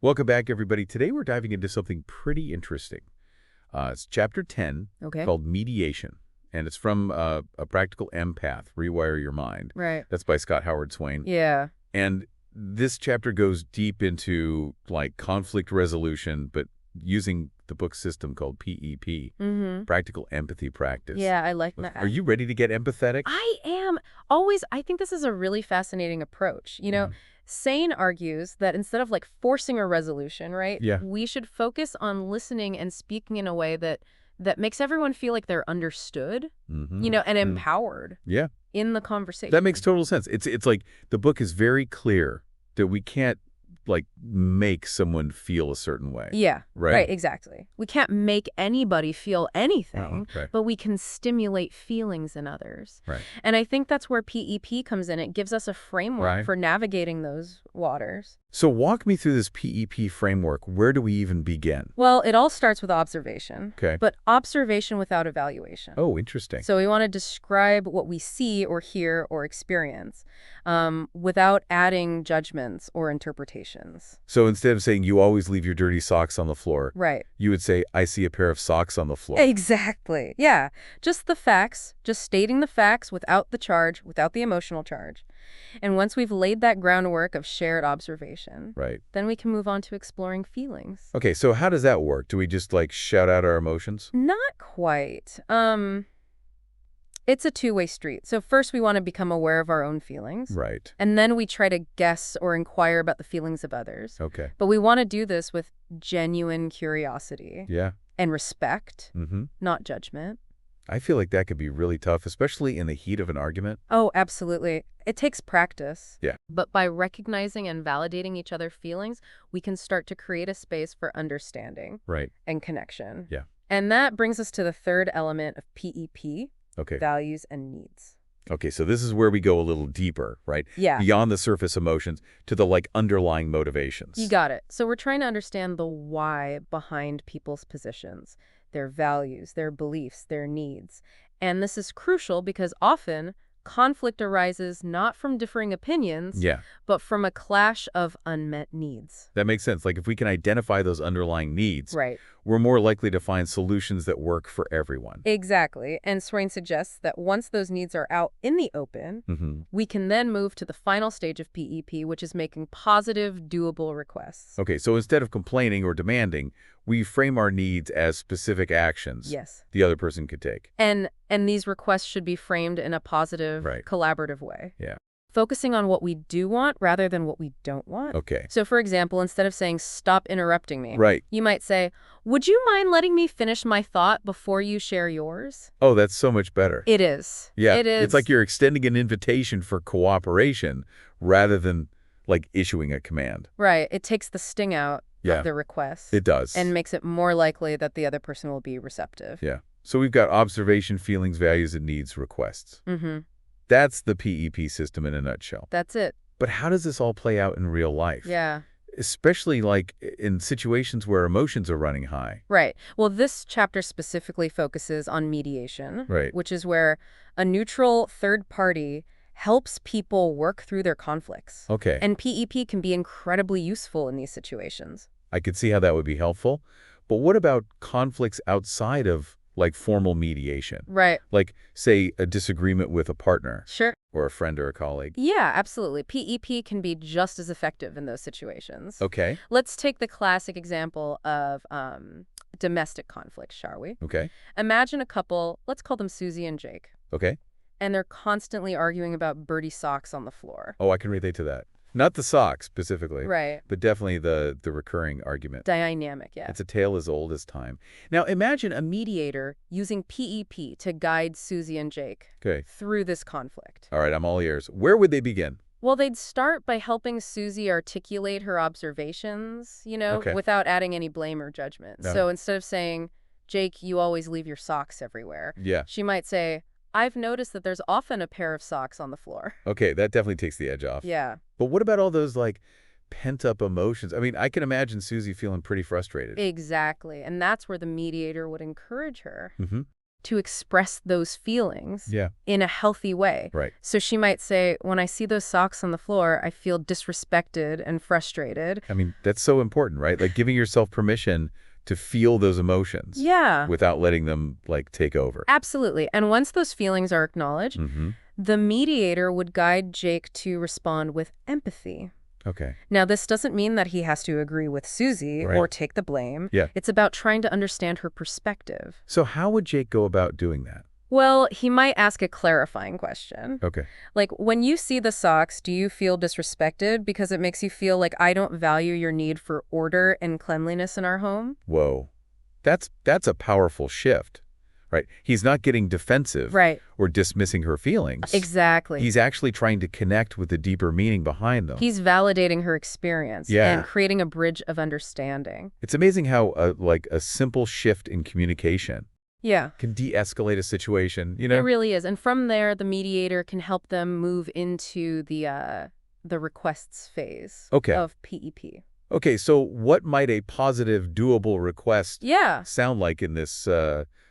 Welcome back, everybody. Today we're diving into something pretty interesting. It's Chapter 10, Okay. called Mediation, and it's from a Practical EmPath, Rewire Your Mind. Right. That's by Scott Howard Swain. Yeah. And this chapter goes deep into, like, conflict resolution, but using the book system called PEP, Practical Empathy Practice. Yeah, I like that. Are you ready to get empathetic? I am always, I think this is a really fascinating approach. Sane argues that instead of like forcing a resolution, right? Yeah. We should focus on listening and speaking in a way that makes everyone feel like they're understood, and empowered Yeah. in the conversation. That makes total sense. It's like the book is very clear that we can't, like, make someone feel a certain way. Yeah, Right? exactly. We can't make anybody feel anything, right. but we can stimulate feelings in others. Right. And I think that's where PEP comes in. It gives us a framework Right. for navigating those waters. So walk me through this PEP framework. Where do we even begin? Well, it all starts with observation, Okay. but observation without evaluation. Oh, interesting. So we want to describe what we see or hear or experience without adding judgments or interpretations. So instead of saying you always leave your dirty socks on the floor, Right. you would say I see a pair of socks on the floor. Exactly. Yeah. Just the facts, just stating the facts without the charge, without the emotional charge. And once we've laid that groundwork of shared observation, Right. then we can move on to exploring feelings. Okay, so how does that work? Do we just, like, shout out our emotions? Not quite. It's a two-way street. So first we want to become aware of our own feelings. Right. And then we try to guess or inquire about the feelings of others. Okay. But we want to do this with genuine curiosity Yeah. and respect, Mm-hmm. not judgment. I feel like that could be really tough, especially in the heat of an argument. Oh, absolutely. It takes practice. Yeah. But by recognizing and validating each other's feelings, we can start to create a space for understanding Right. and connection. Yeah. And that brings us to the third element of PEP, Okay. values and needs. Okay, so this is where we go a little deeper, right? Yeah. Beyond the surface emotions to the, like, underlying motivations. You got it. So we're trying to understand the why behind people's positions, their values, their beliefs, their needs. And this is crucial because often conflict arises not from differing opinions, Yeah, but from a clash of unmet needs. that makes sense. Like, if we can identify those underlying needs, Right. we're more likely to find solutions that work for everyone. Exactly. And Swain suggests that once those needs are out in the open, Mm-hmm. we can then move to the final stage of PEP, which is making positive, doable requests. Okay, so instead of complaining or demanding, we frame our needs as specific actions Yes. the other person could take. And these requests should be framed in a positive, Right. collaborative way. Yeah. Focusing on what we do want rather than what we don't want. Okay. So, for example, instead of saying, stop interrupting me, Right. you might say, would you mind letting me finish my thought before you share yours? Oh, that's so much better. It is. Yeah, It is. it's like you're extending an invitation for cooperation rather than, like, issuing a command. Right. It takes the sting out Yeah. of the request. It does. And makes it more likely that the other person will be receptive. Yeah. So we've got observation, feelings, values, and needs, requests. Mm-hmm. That's the PEP system in a nutshell. That's it. But how does this all play out in real life? Yeah. Especially, like, in situations where emotions are running high. Right. Well, this chapter specifically focuses on mediation, Right. which is where a neutral third party helps people work through their conflicts. Okay. And PEP can be incredibly useful in these situations. I could see how that would be helpful. But what about conflicts outside of, like, formal mediation? Right. Like, say, a disagreement with a partner Sure. or a friend or a colleague. Yeah, absolutely. PEP can be just as effective in those situations. Okay. Let's take the classic example of domestic conflict, shall we? Okay. Imagine a couple, let's call them Susie and Jake, Okay. and they're constantly arguing about Birdie socks on the floor. Oh, I can relate to that. Not the socks specifically, Right. but definitely the recurring argument. Dynamic, yeah. It's a tale as old as time. Now, imagine a Mediator using PEP to guide Susie and Jake Okay. through this conflict. All right, I'm all ears. Where would they begin? Well, they'd start by helping Susie articulate her observations, Okay. without adding any blame or judgment. No. So instead of saying, Jake, you always leave your socks everywhere, Yeah. she might say, I've noticed that there's often a pair of socks on the floor. Okay, that definitely takes the edge off. Yeah, But what about all those, like, pent-up emotions? I mean, I can imagine Susie feeling pretty frustrated. exactly. And that's where the mediator would encourage her. Mm-hmm. to express those feelings Yeah. in a healthy way. Right. So she might say, when I see those socks on the floor, I feel disrespected and frustrated. I mean, that's so important, right? Like giving yourself permission to feel those emotions. Yeah. Without letting them, like, take over. Absolutely. And once those feelings are acknowledged, Mm-hmm. the mediator would guide Jake to respond with empathy. Okay. Now, this doesn't mean that he has to agree with Susie Right. or take the blame. Yeah. It's about trying to understand her perspective. So how would Jake go about doing that? Well, he might ask a clarifying question. Okay. Like, when you see the socks, do you feel disrespected because it makes you feel like I don't value your need for order and cleanliness in our home? Whoa. That's a powerful shift, right? He's not getting defensive Right. or dismissing her feelings. Exactly. He's actually trying to connect with the deeper meaning behind them. He's validating her experience Yeah. and creating a bridge of understanding. It's amazing how a simple shift in communication Yeah. can de-escalate a situation, you know? It really is. And from there, the mediator can help them move into the requests phase Okay. of PEP. Okay, so what might a positive, doable request Yeah. sound like in this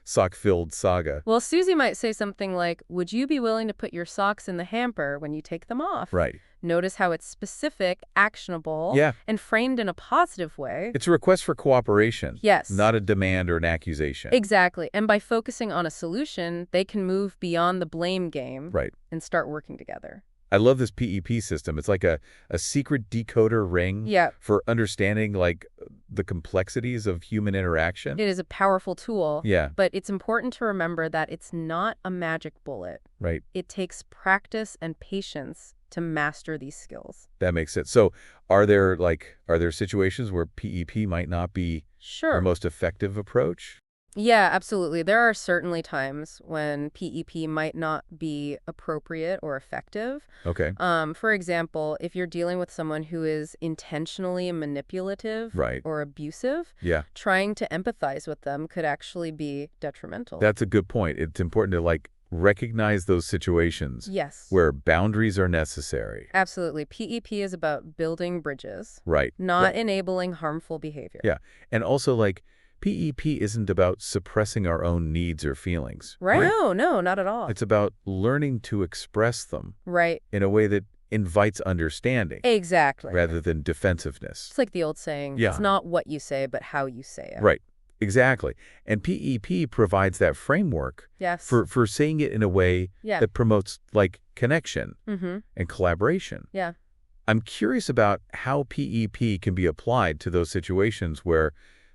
sock-filled saga? Well, Susie might say something like, would you be willing to put your socks in the hamper when you take them off? Right. Notice how it's specific, actionable, Yeah. and framed in a positive way. It's a request for cooperation. Yes. Not a demand or an accusation. Exactly. And by focusing on a solution, they can move beyond the blame game Right. and start working together. I love this PEP system. It's like a secret decoder ring Yeah. for understanding, like, the complexities of human interaction. It is a powerful tool. Yeah. But it's important to remember that it's not a magic bullet. Right. It takes practice and patience to master these skills. That makes sense. So are there situations where PEP might not be the Sure. most effective approach? Yeah, absolutely. There are certainly times when PEP might not be appropriate or effective. Okay. For example, if you're dealing with someone who is intentionally manipulative Right. or abusive, Yeah. trying to empathize with them could actually be detrimental. That's a good point. It's important to, like, recognize those situations Yes. where boundaries are necessary. Absolutely. PEP is about building bridges, Right. not Right. enabling harmful behavior. Yeah. And also, like, PEP isn't about suppressing our own needs or feelings. Right? No, not at all. It's about learning to express them Right. in a way that invites understanding Exactly. rather than defensiveness. It's like the old saying, Yeah. it's not what you say, but how you say it. Right. Exactly. And PEP provides that framework Yes. for saying it in a way Yeah. that promotes, like, connection Mm-hmm. and collaboration. Yeah. I'm curious about how PEP can be applied to those situations where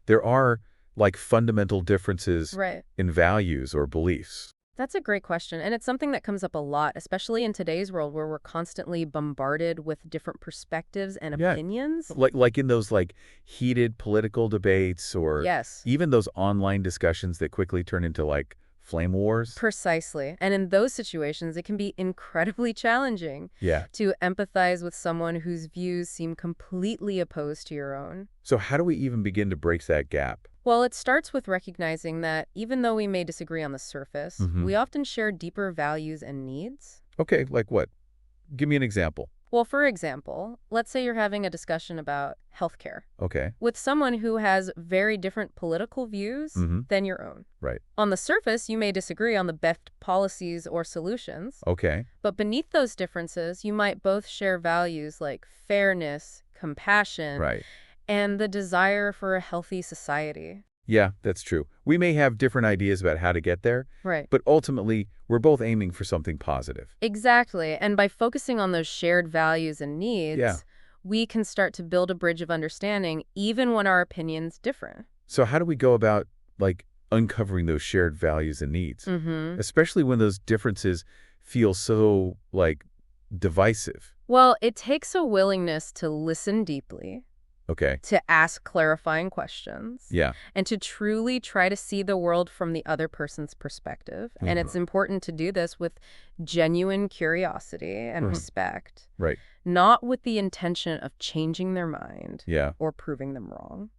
there are, like, fundamental differences Right. in values or beliefs. That's a great question. And it's something that comes up a lot, especially in today's world where we're constantly bombarded with different perspectives and Yeah. opinions. Like in those, like, heated political debates or Yes. even those online discussions that quickly turn into, like, flame wars. Precisely. And in those situations, it can be incredibly challenging Yeah. to empathize with someone whose views seem completely opposed to your own. So how do we even begin to break that gap? Well, it starts with recognizing that even though we may disagree on the surface, Mhm. we often share deeper values and needs. Okay, like what? Give me an example. Well, for example, let's say you're having a discussion about healthcare Okay. with someone who has very different political views Mhm. than your own. Right. On the surface, you may disagree on the best policies or solutions, Okay. but beneath those differences, you might both share values like fairness, compassion, Right. and the desire for a healthy society. Yeah, that's true. We may have different ideas about how to get there, Right. but ultimately, we're both aiming for something positive. Exactly. And by focusing on those shared values and needs, Yeah. we can start to build a bridge of understanding even when our opinions differ. So how do we go about, like, uncovering those shared values and needs, Mm-hmm. especially when those differences feel so, like, divisive? Well, it takes a willingness to listen deeply, Okay. to ask clarifying questions, Yeah. and to truly try to see the world from the other person's perspective. And it's important to do this with genuine curiosity and Mhm. respect, Right. not with the intention of changing their mind Yeah. or proving them wrong.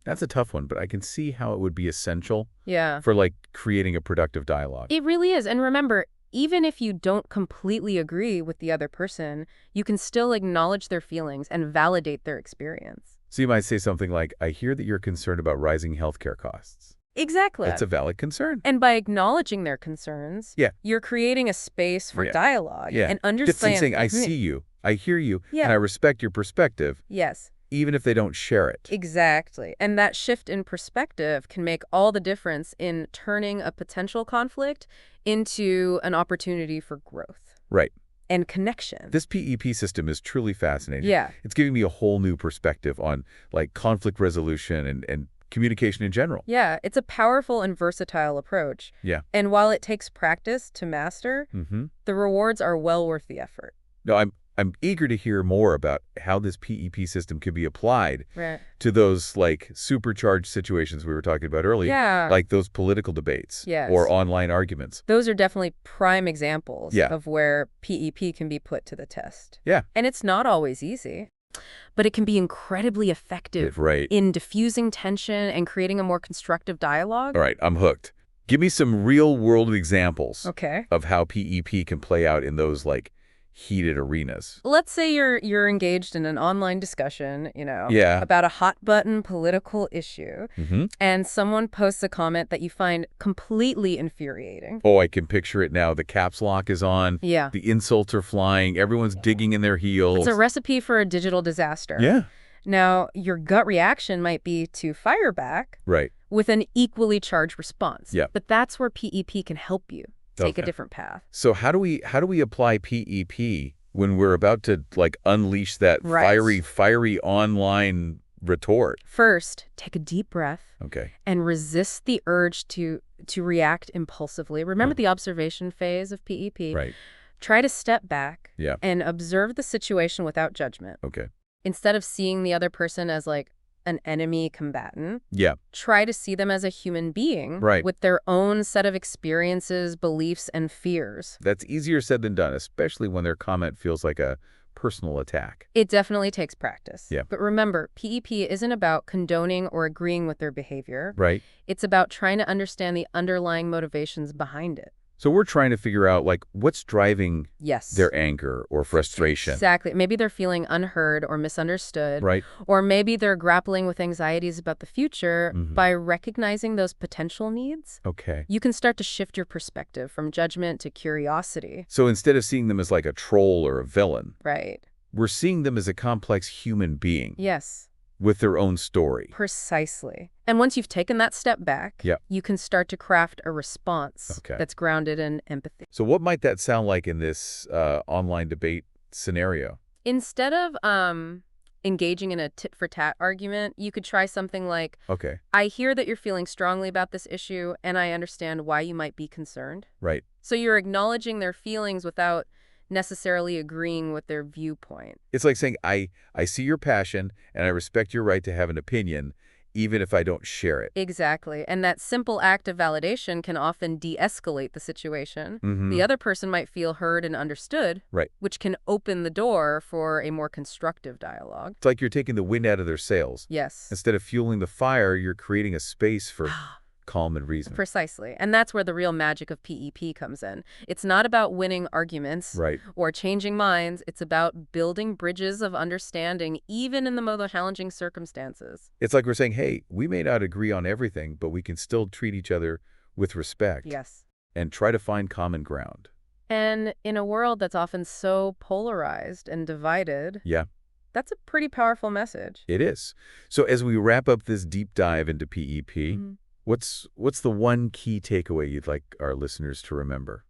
That's a tough one, but I can see how it would be essential Yeah. for, like, creating a productive dialogue. It really is. And remember, even if you don't completely agree with the other person, you can still acknowledge their feelings and validate their experience. So you might say something like, I hear that you're concerned about rising healthcare costs. Exactly. That's a valid concern. And by acknowledging their concerns, Yeah. you're creating a space for dialogue and Just saying, understanding. I see you, I hear you, Yeah. and I respect your perspective, Yes. even if they don't share it. Exactly. And that shift in perspective can make all the difference in turning a potential conflict into an opportunity for growth. Right. And connection. This PEP system is truly fascinating. Yeah. It's giving me a whole new perspective on like conflict resolution and communication in general. Yeah, it's a powerful and versatile approach. Yeah. And while it takes practice to master, the rewards are well worth the effort. No, I'm eager to hear more about how this PEP system can be applied Right. to those like supercharged situations we were talking about earlier, Yeah. like those political debates Yes. or online arguments. Those are definitely prime examples Yeah. of where PEP can be put to the test. Yeah. And it's not always easy, but it can be incredibly effective Right. in diffusing tension and creating a more constructive dialogue. All right, I'm hooked. Give me some real-world examples Okay. of how PEP can play out in those like heated arenas. Let's say you're engaged in an online discussion, Yeah. about a hot-button political issue, and someone posts a comment that you find completely infuriating. Oh, I can picture it now. The caps lock is on. Yeah. The insults are flying. Everyone's digging in their heels. It's a recipe for a digital disaster. Yeah. Now, your gut reaction might be to fire back Right. with an equally charged response. Yeah. But that's where PEP can help you take a Okay. different path. So how do we apply PEP when we're about to like unleash that Right. fiery online retort? First, take a deep breath Okay. and resist the urge to react impulsively. Remember the observation phase of PEP? Right. Try to step back Yeah. and observe the situation without judgment. Okay. Instead of seeing the other person as like an enemy combatant, Yeah. try to see them as a human being Right. with their own set of experiences, beliefs, and fears. That's easier said than done, especially when their comment feels like a personal attack. It definitely takes practice. Yeah. But remember, PEP isn't about condoning or agreeing with their behavior. Right. It's about trying to understand the underlying motivations behind it. So we're trying to figure out like what's driving Yes. their anger or frustration. Exactly. Maybe they're feeling unheard or misunderstood. Right. Or maybe they're grappling with anxieties about the future. Mhm. By recognizing those potential needs, Okay. you can start to shift your perspective from judgment to curiosity. So instead of seeing them as like a troll or a villain, Right. we're seeing them as a complex human being Yes. with their own story. Precisely. And once you've taken that step back, Yeah. you can start to craft a response Okay. that's grounded in empathy. So what might that sound like in this online debate scenario? Instead of engaging in a tit-for-tat argument, you could try something like, Okay. I hear that you're feeling strongly about this issue, and I understand why you might be concerned. Right. So you're acknowledging their feelings without necessarily agreeing with their viewpoint. It's like saying, I see your passion and I respect your right to have an opinion, even if I don't share it. Exactly. And that simple act of validation can often de-escalate the situation. Mhm. The other person might feel heard and understood, Right. which can open the door for a more constructive dialogue. It's like you're taking the wind out of their sails. Yes. Instead of fueling the fire, you're creating a space for calm and reason. Precisely. And that's where the real magic of PEP comes in. It's not about winning arguments Right. or changing minds. It's about building bridges of understanding, even in the most challenging circumstances. It's like we're saying, hey, we may not agree on everything, but we can still treat each other with respect Yes. and try to find common ground. And in a world that's often so polarized and divided, Yeah, that's a pretty powerful message. it is. So as we wrap up this deep dive into PEP, Mhm. what's the one key takeaway you'd like our listeners to remember?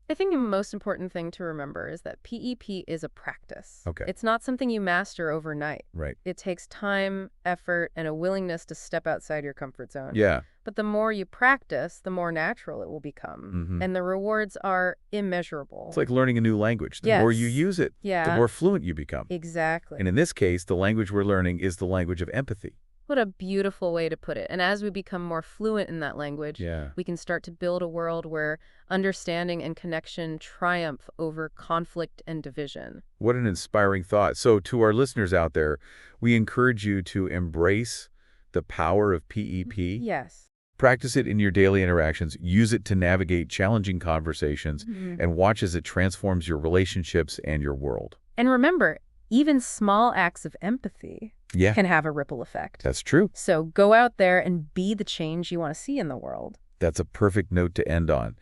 I think the most important thing to remember is that PEP is a practice. Okay. It's not something you master overnight. Right. It takes time, effort, and a willingness to step outside your comfort zone. Yeah. But the more you practice, the more natural it will become. Mhm. And the rewards are immeasurable. It's like learning a new language. The more you Yes. use it, the Yeah. more fluent you become. Exactly. And in this case, the language we're learning is the language of empathy. What a beautiful way to put it. And as we become more fluent in that language, Yeah. we can start to build a world where understanding and connection triumph over conflict and division. What an inspiring thought. So to our listeners out there, we encourage you to embrace the power of PEP. Yes. Practice it in your daily interactions. Use it to navigate challenging conversations and watch as it transforms your relationships and your world. And remember, even small acts of empathy Yeah, can have a ripple effect. that's true. So go out there and be the change you want to see in the world. That's a perfect note to end on.